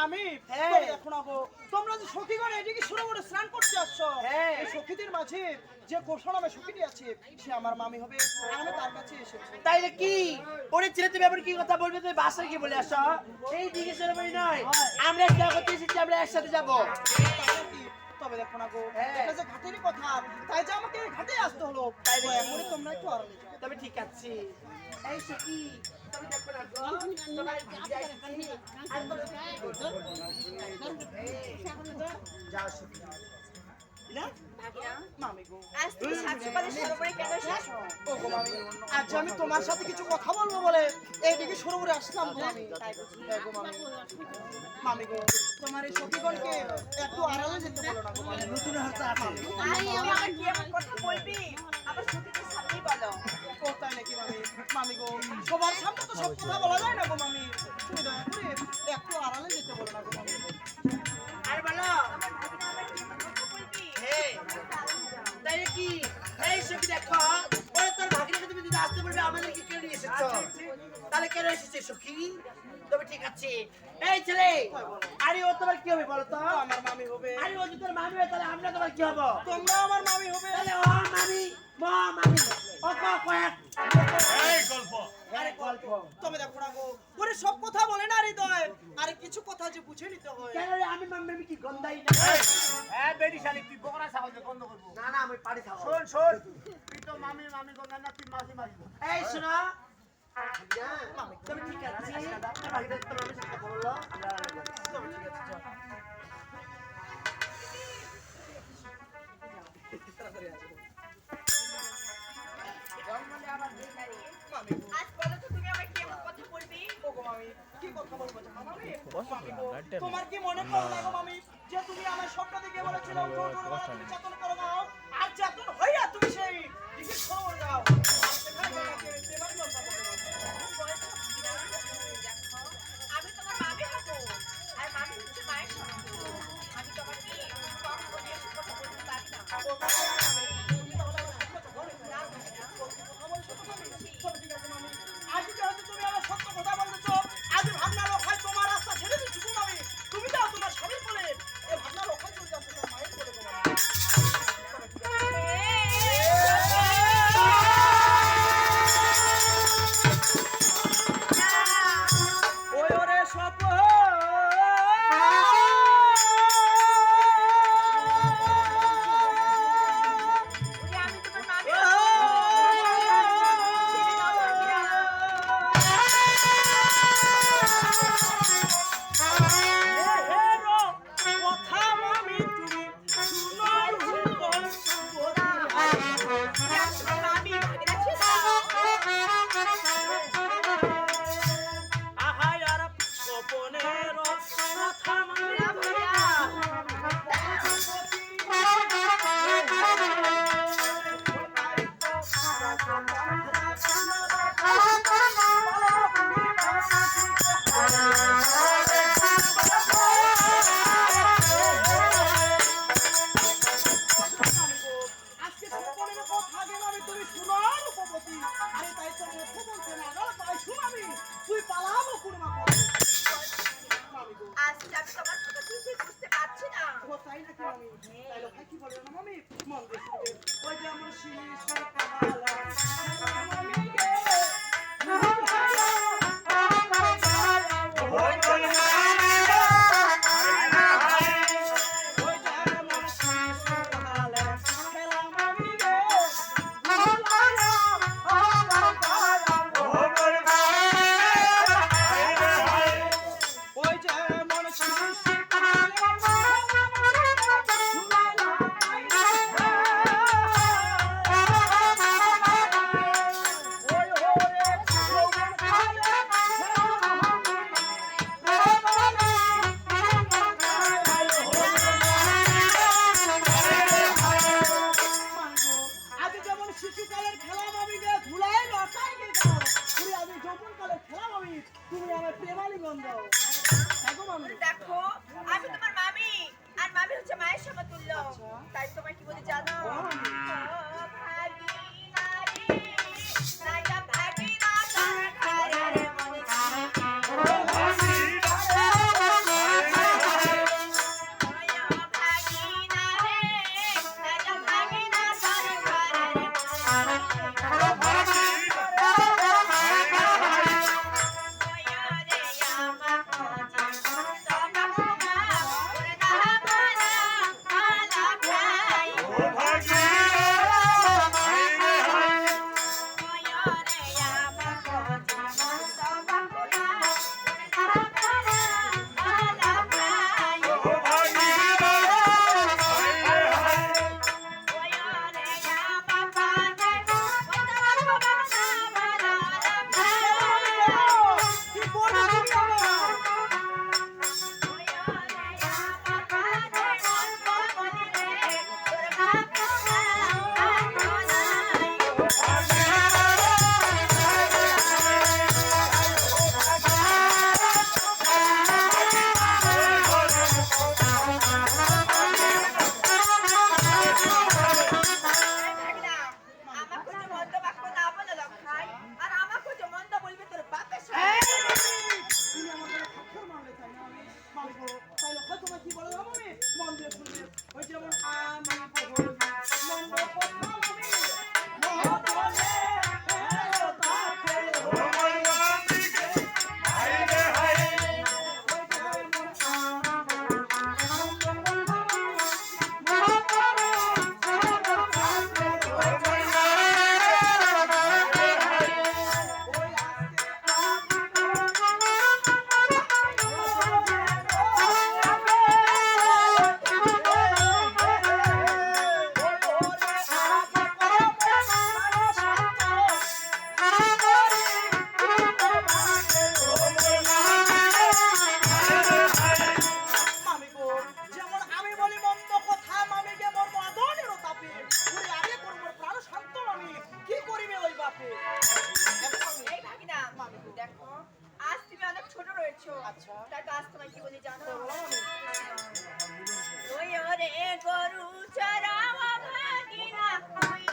আমি এখন আগো তোমরা যে সখীগণ এদিকে সরোবরে স্নান করতে আসছো, এই সখীদের মাঝে যে গোসা নামে সখীটি আছে সে আমার মামি হবে, আর আমি তার কাছে এসেছি। তাইলে কি ওরে ছেলে তুমি আবার কি কথা বলবে? তুমি বাসায় কি বলে আসো? এই দিকে সরোবরে নয়, আমরা দেখা করতে এসেছি, আমরা একসাথে যাবো। তবে দেখো না গো, এটা যে ঘাটেরই কথা, তাই যে আমাকে ঘাটে আসতে হলো। তাই এখনই তোমরা একটু আড়ালে যাও। তবে ঠিক আছে। এই সখী তুমি দেখো না গো, তোমার ভাই যাইছি আর যাও সখী না মামি গো, আজ তুমি সাতসকালে সরোবরে কেন এসেছো? ও গো মামি, আজ আমি তোমার সাথে কিছু কথা বলবো বলে এইদিকে সরোবরে আসলাম গো মামি। হ্যাঁ গো মামি। মামি গো, তোমার এই সখীগণকে একটু আড়ালে যেতে বলো না গো মামি। নতুন হাতে আছে। আরে তুমি আমার কি এমন কথা বলবি? আমার সতীদের সামনেই বলো। ও তাই নাকি মামি? মামি গো, সবার সামনে তো সব কথা বলা যায় না গো মামি, তুমি দয়া করে একটু আড়ালে যেতে বলো না গো মামি। আর বলো আমার ভাবিনা আমার কি এমন কথা বলবি? হ্যাঁ তাই কি? এই সখী দেখো, ওরে তোর ভাগিনাকে তুমি যদি আসতে বলবে আমাদেরকে কেন নিয়ে এসেছো? তাহলে কেন এসেছে সখী? তবে ঠিক আছে। এই ছেলে, আরে ও তোমার কি হবে বলো তো? আমার মামি হবে। আরে ও যদি তোর মামি হয় তাহলে আমরা তোমার কি হবো? তোমরা আমার মামি হবে। তাহলে ও মামি, মা মামি, ও কয়েক এই গল্প আরে গল্প। তবে দেখো না গো, ওরে সব কথা বলে না হৃদয়, আরে কিছু কথা যে বুঝে নিতে হয়। কেন রে আমি মামি কি গন্ধাই না? হ্যাঁ বেরি শালি তুই বকরা ছাগল বন্ধ করবো। না না আমি পারি খাবো। শোন শোন, তুই তো মামি মামি গঙ্গা না, তুই মাসি মাসি। এই শোনো, তবে ঠিক আছে। ভাগিনা তোর মামির সাথে বললো তবে ঠিক আছে, যাও। মামি গো, আজ বলো তো তুমি আমার কি এমন কথা বলবি? ও গো মামি, কি কথা বলবো জানো মামি? মামি গো, তোমার কি মনে পড়ে না গো মামি, যে তুমি আমার স্বপ্ন দেখে বলেছিলে উঠো উঠো বলে তুমি চেতন করে দাও, আর চেতন হইয়া তুমি সেই দিকে খবর দাও। আর সেখানে তোমাকে এবার বলবো মামি। বলছো ভাবিনা, দেখো, আমি তোমার মামি হবো। আর মামি হচ্ছে মায়ের সমান। আমি তোমাকে কখনো এসব কথা বলতে পারি না। ও তাহলে মামি, তুমি তাহলে আমার সত্য কথা বলো না। না ভাবিনা, কথা বলছো তো মামি? তবে ঠিক আছে মামি, আজ যেহেতু তুমি আমার সত্য কথা বলতেছো, আজ ভাবনা লোখায় তোমার রাস্তা ছেড়ে দিচ্ছি গো মামি। তুমি যাও তোমার স্বামীর বলে, এই ভাবনা লোখায় চলে যাচ্ছে তোমার মায়ের বলে গো মামি। তবে ঠিক আছে। ওই ওরে স্বপ্ন আমি তোমার মামি হবো। ছেড়ে দাও ভাবিনা। কথা মামি তুমি শুনো মামি ভাবিনা ছেড়ে দাও। আহাই আর গোপনের কথা মামি না ভাবিনা। আজকে গোপনের কথা আগে মামি তুমি শুনো রূপবতী, আরে তাই তো মুখ বলতে না গো, তাই শুনামি তুই পালাবো কুরমা মামি গো। আজ আমি তোমার কথা কিছুই বুঝতে পারছি না। ও তাই নাকি মামি? তাই লোক কি বলে না মামি? মন দিয়ে শুনবে। ওই যে আমার শিশু কালা মামি গে ওই যে আমার শিশু কালা খেলা মামি গে ওই যে আমার শিশু ওই ওরে এসেছো আচ্ছা। তাই তো আজ তোমায় কি বলি জানো বলো মামি। ওই ওরে গরু চড়া